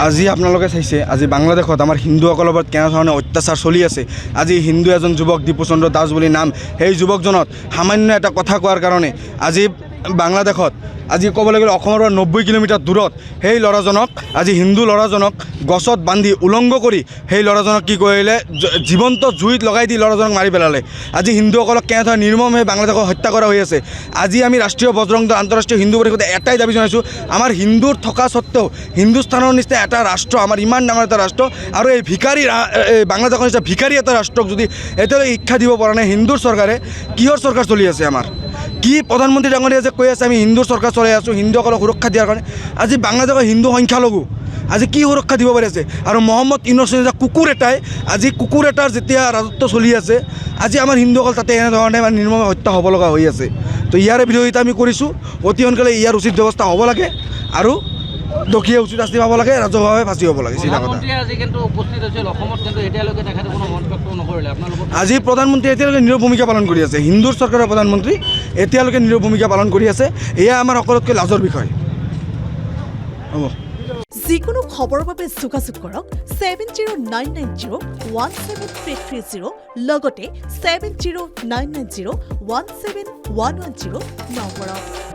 আজি আপোনালোকে চাইছে আজি বাংলাদেশত আমাৰ হিন্দুসকলৰ ওপৰত কেনেধৰণে অত্যাচাৰ চলি আছে। আজি হিন্দু এজন যুৱক দীপুচন্দ্ৰ দাস বুলি নাম, সেই যুৱকজনক সামান্য এটা কথা কোৱাৰ কাৰণে আজি বাংলাদেশত আজি ক'বলৈ গ'লে অসমৰ পৰা 90 কিলোমিটাৰ দূৰত সেই ল'ৰাজনক আজি হিন্দু ল'ৰাজনক গছত বান্ধি উলংঘ কৰি সেই ল'ৰাজনক কি কৰিলে জীৱন্ত জুইত লগাই দি ল'ৰাজনক মাৰি পেলালে। আজি হিন্দুসকলক কেনেধৰণে নিৰ্মমভাৱে বাংলাদেশক হত্যা কৰা হৈ আছে। আজি আমি ৰাষ্ট্ৰীয় বজৰং দল আন্তঃৰাষ্ট্ৰীয় হিন্দু পৰিষদে এটাই দাবী জনাইছোঁ, আমাৰ হিন্দুৰ থকা স্বত্বেও হিন্দুস্তানৰ নিচিনা এটা ৰাষ্ট্ৰ, আমাৰ ইমান ডাঙৰ এটা ৰাষ্ট্ৰ আৰু এই ভিকাৰী বাংলাদেশৰ নিচিনা ভিকাৰী এটা ৰাষ্ট্ৰক যদি এতিয়ালৈকে শিক্ষা দিব পৰা নাই হিন্দুৰ চৰকাৰে, কিহৰ চৰকাৰ চলি আছে আমাৰ? কি প্ৰধানমন্ত্ৰী ডাঙৰীয়া যে কৈ আছে আমি হিন্দুৰ চৰকাৰ চলাই আছোঁ হিন্দুসকলক সুৰক্ষা দিয়াৰ কাৰণে, আজি বাংলাদেশৰ হিন্দু সংখ্যালঘু আজি কি সুৰক্ষা দিব পাৰিছে? আৰু মহম্মদ ইউনুছ কুকুৰ এটাই আজি কুকুৰ এটাৰ যেতিয়া ৰাজত্ব চলি আছে, আজি আমাৰ হিন্দুসকল তাতে এনেধৰণে মানে নিৰ্মম হত্যা হ'ব লগা হৈ আছে। তো ইয়াৰে বিৰোধিতা আমি কৰিছোঁ, অতি সোনকালে ইয়াৰ উচিত ব্যৱস্থা হ'ব লাগে আৰু দোষীয়ে উচিত শাস্তি পাব লাগে, ৰাজহুৱাভাৱে ফাঁচি হ'ব লাগে। আজি প্ৰধানমন্ত্ৰী এতিয়ালৈকে নীৰৱ ভূমিকা পালন কৰি আছে, হিন্দুৰ চৰকাৰৰ প্ৰধানমন্ত্ৰী এতিয়ালৈকে নীৰৱ ভূমিকা পালন কৰি আছে। এয়া আমাৰ সকলোতকৈ লাজৰ বিষয়। হ'ব, যিকোনো খবৰৰ বাবে যোগাযোগ কৰক 7099017330 লগতে 7099017110 নম্বৰত।